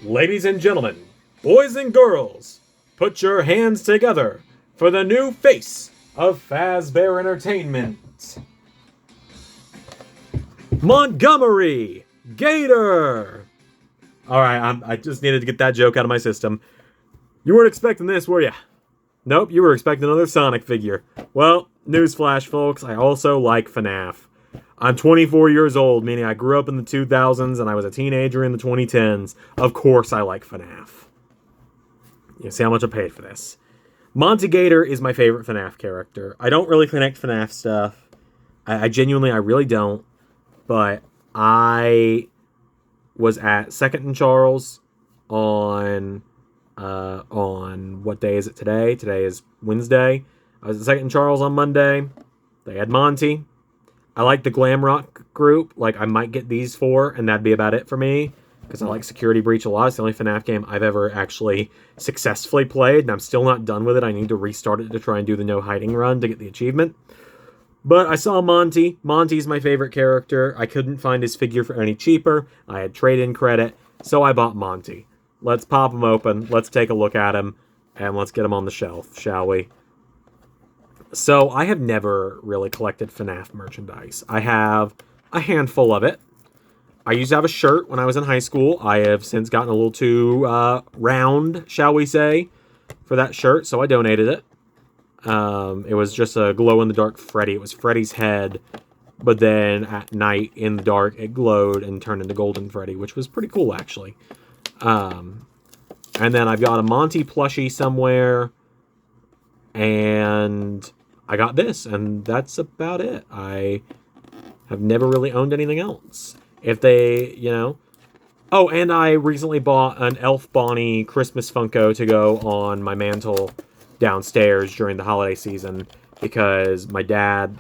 Ladies and gentlemen, boys and girls, put your hands together for the new face of Fazbear Entertainment, Montgomery Gator! Alright, I just needed to get that joke out of my system. You weren't expecting this, were you? Nope, you were expecting another Sonic figure. Well, newsflash, folks, I also like FNAF. I'm 24 years old, meaning I grew up in the 2000s and I was a teenager in the 2010s. Of course I like FNAF. You see how much I paid for this. Monty Gator is my favorite FNAF character. I don't really connect FNAF stuff. I genuinely, I really don't. But I was at 2nd and Charles on what day is it today? Today is Wednesday. I was at 2nd and Charles on Monday. They had Monty. I like the glam rock group. Like, I might get these 4, and that'd be about it for me. Because I like Security Breach a lot. It's the only FNAF game I've ever actually successfully played, and I'm still not done with it. I need to restart it to try and do the no hiding run to get the achievement. But I saw Monty. Monty's my favorite character. I couldn't find his figure for any cheaper. I had trade-in credit, so I bought Monty. Let's pop him open. Let's take a look at him, and let's get him on the shelf, shall we? So, I have never really collected FNAF merchandise. I have a handful of it. I used to have a shirt when I was in high school. I have since gotten a little too round, shall we say, for that shirt, so I donated it. It was just a glow-in-the-dark Freddy. It was Freddy's head, but then at night, in the dark, it glowed and turned into Golden Freddy, which was pretty cool, actually. And then I've got a Monty plushie somewhere, and I got this, and that's about it. I have never really owned anything else. If they, you know... Oh, and I recently bought an Elf Bonnie Christmas Funko to go on my mantle downstairs during the holiday season, because my dad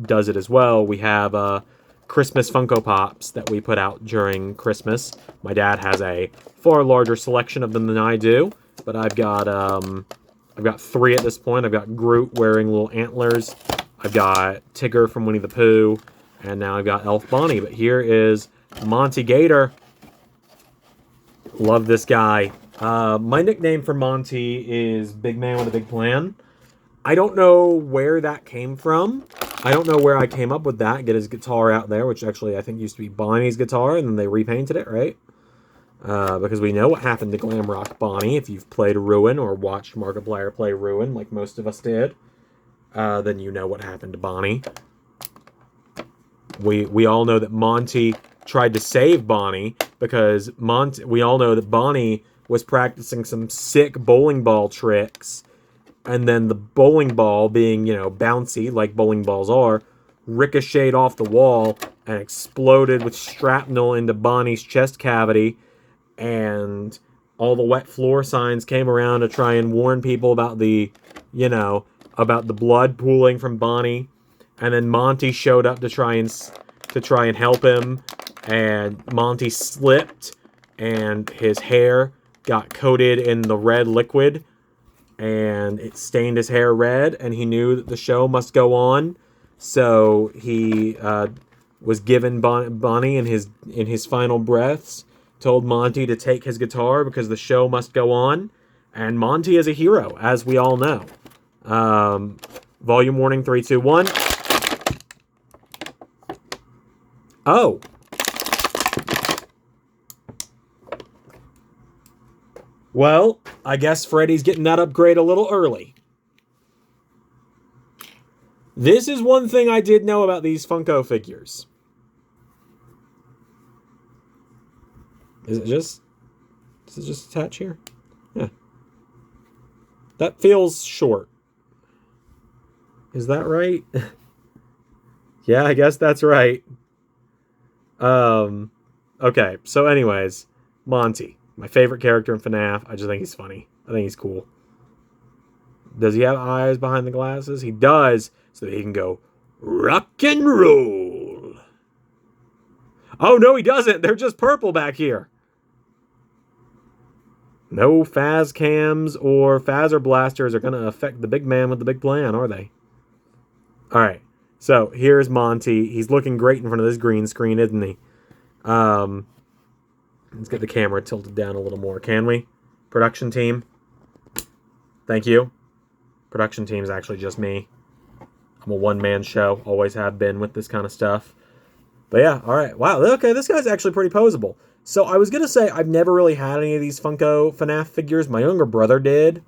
does it as well. We have Christmas Funko Pops that we put out during Christmas. My dad has a far larger selection of them than I do, but I've got 3 at this point. I've got Groot wearing little antlers. I've got Tigger from Winnie the Pooh. And now I've got Elf Bonnie. But here is Monty Gator. Love this guy. My nickname for Monty is Big Man with a Big Plan. I don't know where that came from. I don't know where I came up with that. Get his guitar out there, which actually I think used to be Bonnie's guitar, and then they repainted it, right? Because we know what happened to Glam Rock Bonnie. If you've played Ruin or watched Markiplier play Ruin, like most of us did, then you know what happened to Bonnie. We all know that Monty tried to save Bonnie because we all know that Bonnie was practicing some sick bowling ball tricks, and then the bowling ball, being, you know, bouncy like bowling balls are, ricocheted off the wall and exploded with shrapnel into Bonnie's chest cavity, and all the wet floor signs came around to try and warn people about the, you know, about the blood pooling from Bonnie. And then Monty showed up to try and help him, and Monty slipped, and his hair got coated in the red liquid, and it stained his hair red, and he knew that the show must go on, so he was given Bonnie in his final breaths, told Monty to take his guitar because the show must go on, and Monty is a hero, as we all know. Volume warning, 3, 2, 1. Oh. Well, I guess Freddy's getting that upgrade a little early. This is one thing I did know about these Funko figures. Does it just attach here? Yeah. That feels short. Is that right? Yeah, I guess that's right. Okay, so anyways, Monty, my favorite character in FNAF. I just think he's funny. I think he's cool. Does he have eyes behind the glasses? He does, so that he can go rock and roll. Oh, no, he doesn't. They're just purple back here. No Faz cams or Phaser blasters are going to affect the big man with the big plan, are they? All right. So here's Monty. He's looking great in front of this green screen, isn't he? Let's get the camera tilted down a little more, can we? Production team. Thank you. Production team is actually just me. I'm a one-man show. Always have been with this kind of stuff. But yeah, alright. Wow, okay, this guy's actually pretty posable. So I was going to say, I've never really had any of these Funko FNAF figures. My younger brother did.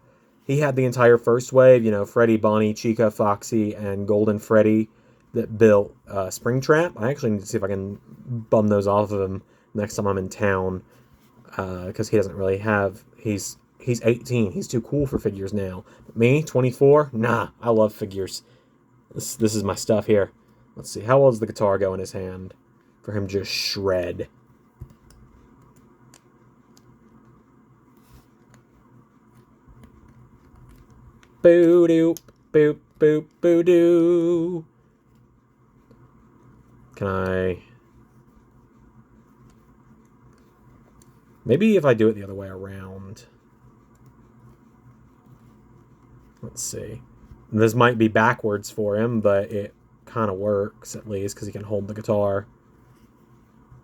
He had the entire first wave, you know, Freddy, Bonnie, Chica, Foxy, and Golden Freddy that built Springtrap. I actually need to see if I can bum those off of him next time I'm in town. Because he doesn't really have... He's 18. He's too cool for figures now. But me, 24? Nah, I love figures. This is my stuff here. Let's see. How well does the guitar go in his hand? For him just shred. Boo-doo, boop, boop, boo-doo. Can I... Maybe if I do it the other way around. Let's see. This might be backwards for him, but it kind of works, at least, because he can hold the guitar.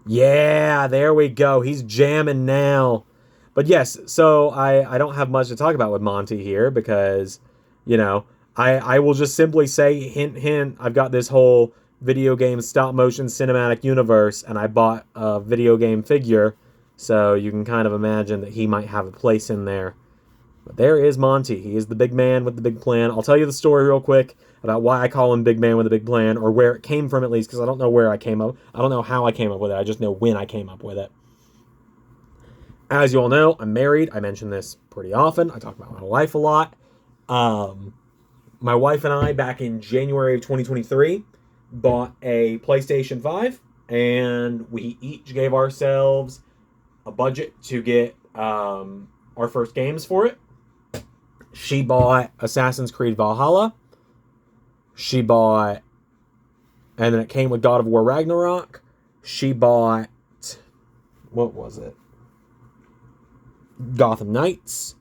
Yeah, there we go. He's jamming now. But yes, so I don't have much to talk about with Monty here, because, you know, I will just simply say, hint, hint, I've got this whole video game stop-motion cinematic universe, and I bought a video game figure, so you can kind of imagine that he might have a place in there. But there is Monty. He is the big man with the big plan. I'll tell you the story real quick about why I call him Big Man with a Big Plan, or where it came from at least, because I don't know where I came up. I don't know how I came up with it. I just know when I came up with it. As you all know, I'm married. I mention this pretty often. I talk about my wife a lot. My wife and I, back in January of 2023, bought a PlayStation 5, and we each gave ourselves a budget to get our first games for it. She bought Assassin's Creed Valhalla. She bought... And then it came with God of War Ragnarok. She bought... What was it? Gotham Knights.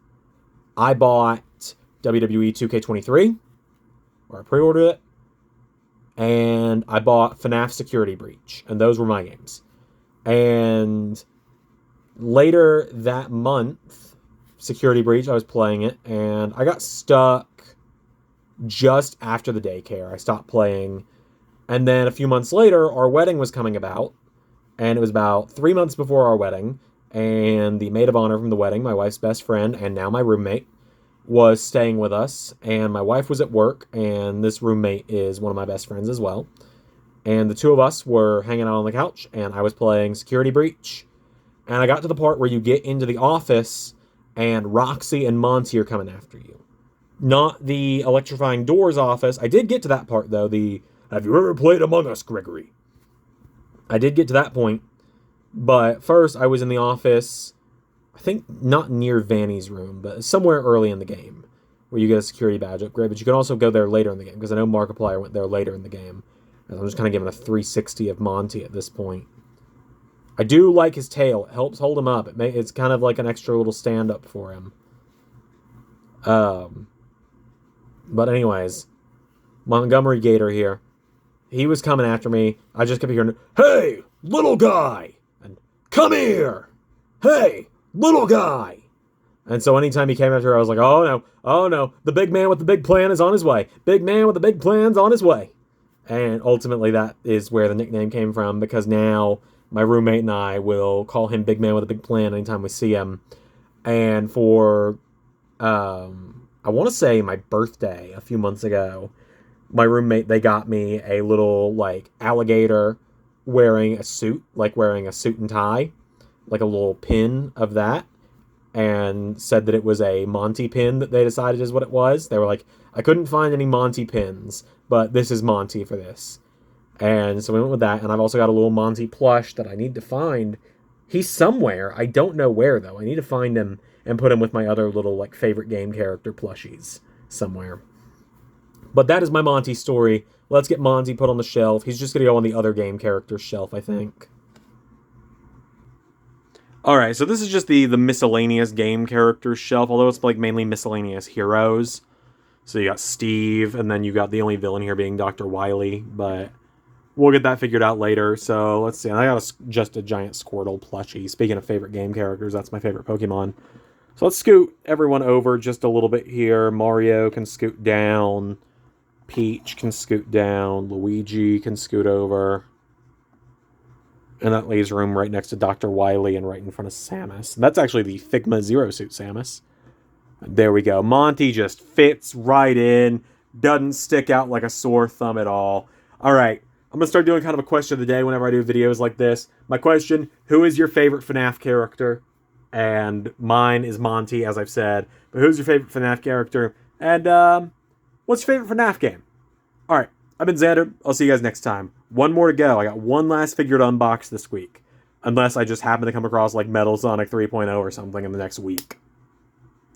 I bought WWE 2K23. Or I pre-ordered it. And I bought FNAF Security Breach. And those were my games. And later that month... Security Breach, I was playing it, and I got stuck just after the daycare. I stopped playing, and then a few months later, our wedding was coming about, and it was about 3 months before our wedding, and the maid of honor from the wedding, my wife's best friend, and now my roommate, was staying with us, and my wife was at work, and this roommate is one of my best friends as well, and the two of us were hanging out on the couch, and I was playing Security Breach, and I got to the part where you get into the office, and Roxy and Monty are coming after you. Not the electrifying doors office. I did get to that part, though. The, have you ever played Among Us, Gregory? I did get to that point. But first, I was in the office, I think not near Vanny's room, but somewhere early in the game, where you get a security badge upgrade. But you can also go there later in the game, because I know Markiplier went there later in the game. And I'm just kind of giving a 360 of Monty at this point. I do like his tail. It helps hold him up. It's kind of like an extra little stand-up for him. But anyways, Montgomery Gator here. He was coming after me. I just kept hearing, "Hey, little guy!" And, "Come here! Hey, little guy!" And so anytime he came after her, I was like, oh no, the big man with the big plan is on his way. Big man with the big plan's on his way. And ultimately that is where the nickname came from, because now my roommate and I will call him Big Man with a Big Plan anytime we see him. And for, I want to say my birthday a few months ago, my roommate, they got me a little, like, alligator wearing a suit, like wearing a suit and tie, like a little pin of that, and said that it was a Monty pin that they decided is what it was. They were like, I couldn't find any Monty pins, but this is Monty for this. And so we went with that, and I've also got a little Monty plush that I need to find. He's somewhere. I don't know where, though. I need to find him and put him with my other little, like, favorite game character plushies somewhere. But that is my Monty story. Let's get Monty put on the shelf. He's just going to go on the other game character shelf, I think. Alright, so this is just the miscellaneous game characters shelf, although it's, like, mainly miscellaneous heroes. So you got Steve, and then you got the only villain here being Dr. Wily, but we'll get that figured out later. So let's see. And I got just a giant Squirtle plushie. Speaking of favorite game characters, that's my favorite Pokemon. So let's scoot everyone over just a little bit here. Mario can scoot down. Peach can scoot down. Luigi can scoot over. And that leaves room right next to Dr. Wily and right in front of Samus. That's actually the Figma Zero Suit Samus. There we go. Monty just fits right in. Doesn't stick out like a sore thumb at all. All right. I'm going to start doing kind of a question of the day whenever I do videos like this. My question, who is your favorite FNAF character? And mine is Monty, as I've said. But who's your favorite FNAF character? And what's your favorite FNAF game? All right. I've been Xander. I'll see you guys next time. One more to go. I got one last figure to unbox this week. Unless I just happen to come across like Metal Sonic 3.0 or something in the next week.